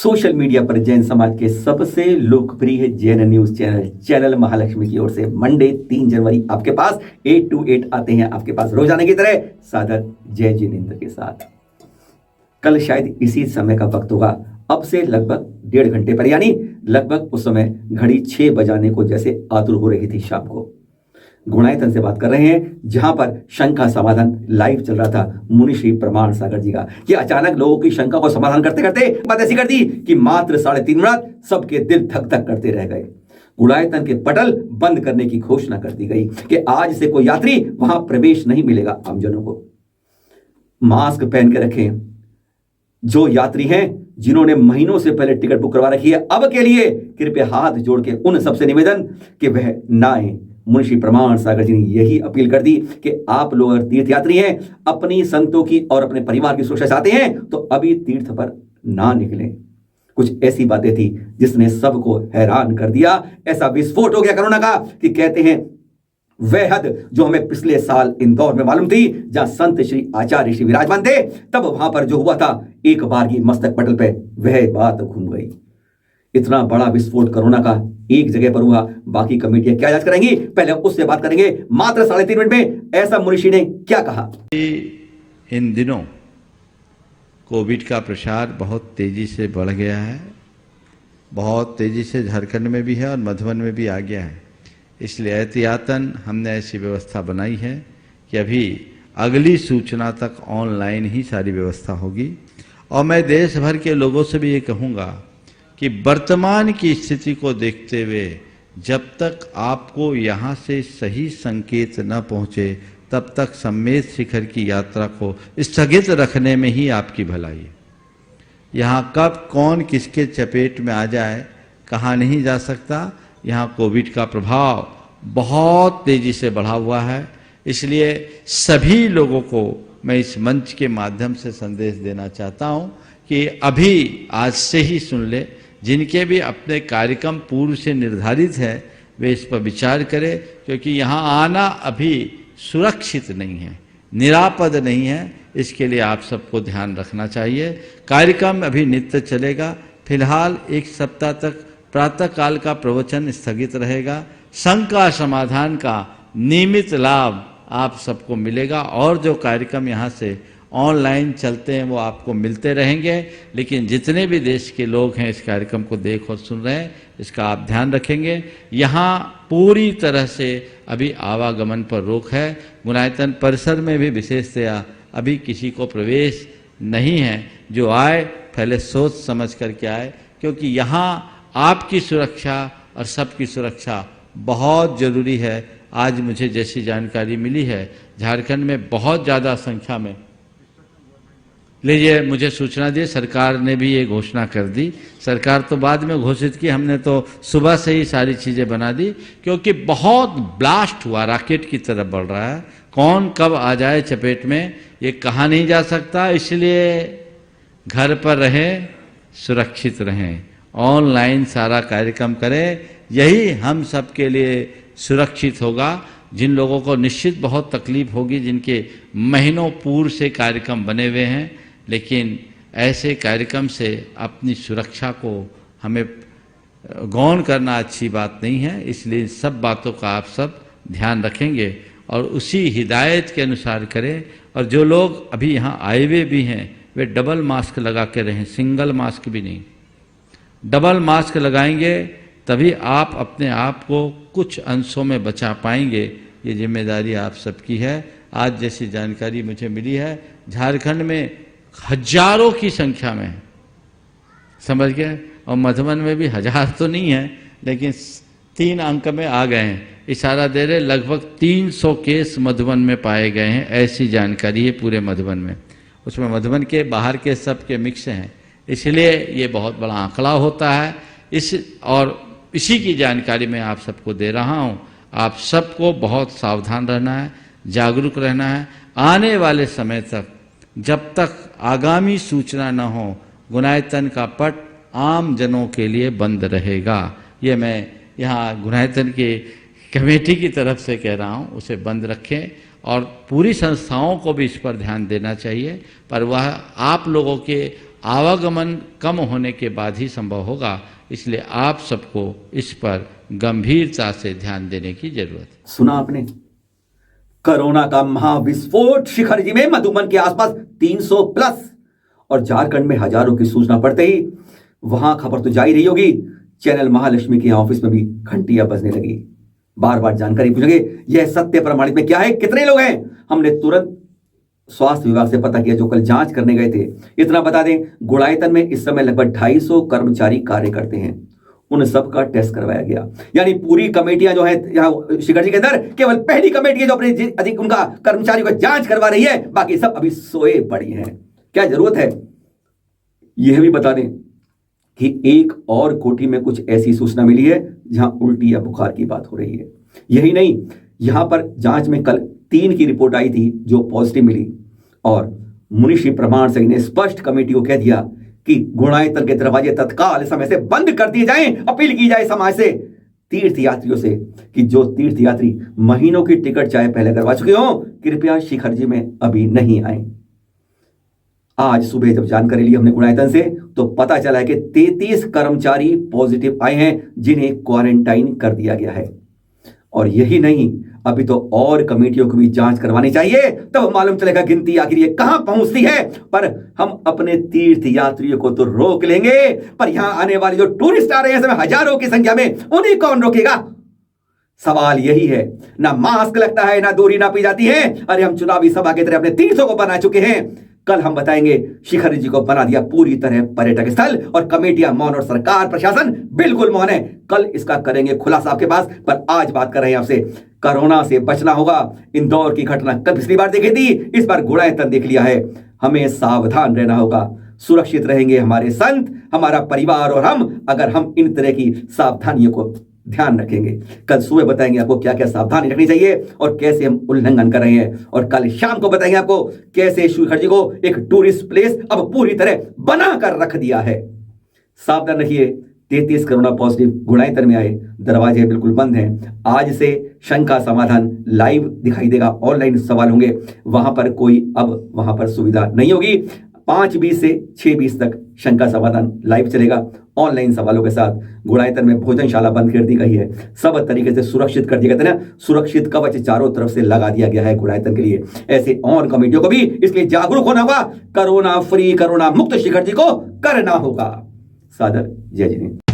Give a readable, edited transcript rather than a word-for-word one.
Social media पर जैन समाज के सबसे लोकप्रिय जैन न्यूज चैनल महालक्ष्मी की ओर से मंडे 3 जनवरी आपके पास 8 to 8 आते हैं आपके पास रोजाना की तरह सादर जय जिनेंद्र के साथ। कल शायद इसी समय का वक्त होगा, अब से लगभग 1.5 घंटे पर, यानी लगभग उस समय घड़ी 6 बजाने को जैसे आतुर हो रही थी शाम को। गुणायतन से बात कर रहे हैं, जहां पर शंका समाधान लाइव चल रहा था मुनि श्री प्रमाण सागर जी का। ये अचानक लोगों की शंका को समाधान करते करते बात ऐसी कर दी कि मात्र 3.5 मिनट सबके दिल धक धक करते रह गए। गुणायतन के पटल बंद करने की घोषणा कर दी गई कि आज से कोई यात्री वहां प्रवेश नहीं मिलेगा आमजनों को। मास्क पहन के रखें। जो यात्री हैं जिन्होंने महीनों से पहले टिकट बुक करवा रखी है, अब के लिए कृपया हाथ जोड़ के उन सबसे निवेदन कि वह ना आए। मुनि श्री प्रमाण सागर जी ने यही अपील कर दी कि आप लोग अगर तीर्थ यात्री हैं, अपनी संतों की और अपने परिवार की सुरक्षा चाहते हैं तो अभी तीर्थ पर ना निकलें। कुछ ऐसी बातें थी जिसने सबको हैरान कर दिया। ऐसा विस्फोट हो गया कोरोना का कि कहते हैं वह हद जो हमें पिछले साल इंदौर में मालूम थी, जहां संत श्री आचार्य श्री विराजमान थे, तब वहां पर जो हुआ था एक बार की मस्तक पटल पे वह बात घूम गई। इतना बड़ा विस्फोट कोरोना का एक जगह पर हुआ, बाकी कमेटियां क्या जांच करेंगी, पहले उससे बात करेंगे। मात्र 3.5 मिनट में ऐसा मुनिशी ने क्या कहा। इन दिनों कोविड का प्रसार बहुत तेजी से बढ़ गया है, बहुत तेजी से झारखंड में भी है और मधुबन में भी आ गया है। इसलिए एहतियातन हमने ऐसी व्यवस्था बनाई है कि अभी अगली सूचना तक ऑनलाइन ही सारी व्यवस्था होगी। और मैं देश भर के लोगों से भी ये कहूँगा कि वर्तमान की स्थिति को देखते हुए जब तक आपको यहाँ से सही संकेत न पहुँचे तब तक सम्मेद शिखर की यात्रा को स्थगित रखने में ही आपकी भलाई है। यहाँ कब कौन किसके चपेट में आ जाए कहा नहीं जा सकता। यहाँ कोविड का प्रभाव बहुत तेजी से बढ़ा हुआ है। इसलिए सभी लोगों को मैं इस मंच के माध्यम से संदेश देना चाहता हूँ कि अभी आज से ही सुन ले, जिनके भी अपने कार्यक्रम पूर्व से निर्धारित है वे इस पर विचार करें, क्योंकि यहाँ आना अभी सुरक्षित नहीं है, निरापद नहीं है। इसके लिए आप सबको ध्यान रखना चाहिए। कार्यक्रम अभी नित्य चलेगा। फिलहाल 1 सप्ताह तक प्रातः काल का प्रवचन स्थगित रहेगा। शंका समाधान का नियमित लाभ आप सबको मिलेगा और जो कार्यक्रम यहाँ से ऑनलाइन चलते हैं वो आपको मिलते रहेंगे। लेकिन जितने भी देश के लोग हैं इस कार्यक्रम को देख और सुन रहे हैं, इसका आप ध्यान रखेंगे। यहाँ पूरी तरह से अभी आवागमन पर रोक है। गुणायतन परिसर में भी विशेषतया अभी किसी को प्रवेश नहीं है। जो आए पहले सोच समझ करके आए, क्योंकि यहाँ आपकी सुरक्षा और सबकी सुरक्षा बहुत जरूरी है। आज मुझे जैसी जानकारी मिली है झारखंड में बहुत ज़्यादा संख्या में, लीजिए मुझे सूचना दी, सरकार ने भी ये घोषणा कर दी। सरकार तो बाद में घोषित की, हमने तो सुबह से ही सारी चीज़ें बना दी, क्योंकि बहुत ब्लास्ट हुआ, रॉकेट की तरफ बढ़ रहा है। कौन कब आ जाए चपेट में ये कहा नहीं जा सकता। इसलिए घर पर रहें, सुरक्षित रहें, ऑनलाइन सारा कार्यक्रम करें, यही हम सब के लिए सुरक्षित होगा। जिन लोगों को निश्चित बहुत तकलीफ होगी, जिनके महीनों पूर्व से कार्यक्रम बने हुए हैं, लेकिन ऐसे कार्यक्रम से अपनी सुरक्षा को हमें गौण करना अच्छी बात नहीं है। इसलिए सब बातों का आप सब ध्यान रखेंगे और उसी हिदायत के अनुसार करें। और जो लोग अभी यहाँ आए हुए भी हैं वे डबल मास्क लगा के रहें, सिंगल मास्क भी नहीं। डबल मास्क लगाएंगे तभी आप अपने आप को कुछ अंशों में बचा पाएंगे। ये जिम्मेदारी आप सबकी है। आज जैसी जानकारी मुझे मिली है झारखंड में हजारों की संख्या में है, समझ गए। और मधुबन में भी 1000 तो नहीं है, लेकिन 3 अंक में आ गए हैं। इशारा दे रहे लगभग 300 केस मधुबन में पाए गए हैं, ऐसी जानकारी है पूरे मधुबन में। उसमें मधुबन के बाहर के सब के मिक्स हैं, इसलिए ये बहुत बड़ा आंकड़ा होता है। इसी की जानकारी मैं आप सबको दे रहा हूँ। आप सबको बहुत सावधान रहना है, जागरूक रहना है। आने वाले समय तक जब तक आगामी सूचना न हो, गुणायतन का पट आम जनों के लिए बंद रहेगा। ये मैं यहाँ गुणायतन के कमेटी की तरफ से कह रहा हूँ, उसे बंद रखें। और पूरी संस्थाओं को भी इस पर ध्यान देना चाहिए, पर वह आप लोगों के आवागमन कम होने के बाद ही संभव होगा। इसलिए आप सबको इस पर गंभीरता से ध्यान देने की जरूरत है। सुना आपने, कोरोना का महाविस्फोट शिखर जी में मधुबन के आसपास 300 प्लस और झारखंड में हजारों की सूचना पड़ते ही वहां खबर तो जा ही रही होगी, चैनल महालक्ष्मी के ऑफिस में भी घंटियां बजने लगी। बार बार जानकारी पूछेंगे, यह सत्य प्रमाणित में क्या है, कितने लोग हैं? हमने तुरंत स्वास्थ्य विभाग से पता किया जो कल जांच करने गए थे। इतना बता दें, गुड़ायतन में इस समय लगभग 250 कर्मचारी कार्य करते हैं, उन सब का टेस्ट करवाया गया। यानी पूरी कमेटियां जो है यहाँ शिखर जी के अंदर केवल पहली कमेटी है जो अपने अधिक उनका कर्मचारियों का जांच करवा रही है, बाकी सब अभी सोए पड़ी हैं। क्या जरूरत है? यह भी बता दें कि एक और कोठी में कुछ ऐसी सूचना मिली है जहां उल्टी या बुखार की बात हो रही है। यही नहीं, यहां पर जांच में कल 3 की रिपोर्ट आई थी जो पॉजिटिव मिली और मुनिश्री प्रमाण सिंह ने स्पष्ट कमेटी को कह दिया कि गुणायतन के दरवाजे तत्काल समय से बंद कर दिए जाएं। अपील की जाए समाज से, तीर्थ यात्रियों से कि जो तीर्थ यात्री महीनों की टिकट चाहे पहले करवा चुके हो, कृपया शिखर जी में अभी नहीं आए। आज सुबह जब जानकारी ली हमने गुणायतन से तो पता चला है कि 33 कर्मचारी पॉजिटिव आए हैं जिन्हें क्वारंटाइन कर दिया गया है। और यही नहीं, अभी तो और कमेटियों को भी जांच करवानी चाहिए, तब मालूम चलेगा गिनती आखिर ये कहां पहुंचती है। पर हम अपने तीर्थ यात्रियों को तो रोक लेंगे, पर यहां आने वाले जो टूरिस्ट आ रहे हैं समय हजारों की संख्या में, उन्हें कौन रोकेगा? सवाल यही है। ना मास्क लगता है, ना दूरी नापी जाती है। अरे हम चुनावी सभा की तरह अपने तीर्थों को बना चुके हैं। कल हम बताएंगे शिखर जी को बना दिया पूरी तरह पर्यटक स्थल और कमेटियां मौन और सरकार प्रशासन बिल्कुल मौन है। कल इसका करेंगे खुलासा आपके पास, पर आज बात कर रहे हैं आपसे, कोरोना से बचना होगा। इंदौर की घटना कल पिछली बार देखी थी, इस बार गुणायतन देख लिया है। हमें सावधान रहना होगा, सुरक्षित रहेंगे हमारे संत, हमारा परिवार और हम, अगर हम इन तरह की सावधानियों को ध्यान रखेंगे। कल सुबह बताएंगे आपको क्या क्या सावधानी रखनी चाहिए और कैसे हम उल्लंघन कर रहे हैं, और कल शाम को बताएंगे आपको कैसे शिखर जी को एक टूरिस्ट प्लेस अब पूरी तरह बना कर रख दिया है। सावधान रखिए। 33 कोरोना पॉजिटिव गुणायतन में आए, दरवाजे बिल्कुल बंद हैं। आज से शंका समाधान लाइव दिखाई देगा, ऑनलाइन सवाल होंगे, वहां पर कोई अब वहां पर सुविधा नहीं होगी। 5:20 से 6:20 तक शंका समाधान लाइव चलेगा ऑनलाइन सवालों के साथ। गुणायतन में भोजनशाला बंद कर दी गई है, सब तरीके से सुरक्षित कर दिया गया ना, सुरक्षित कवच चारों तरफ से लगा दिया गया है गुणायतन के लिए। ऐसे और कमेटियों को भी इसलिए जागरूक होना होगा, कोरोना फ्री, कोरोना मुक्त शिखर जी को करना होगा। सादर जय जिनेंद्र।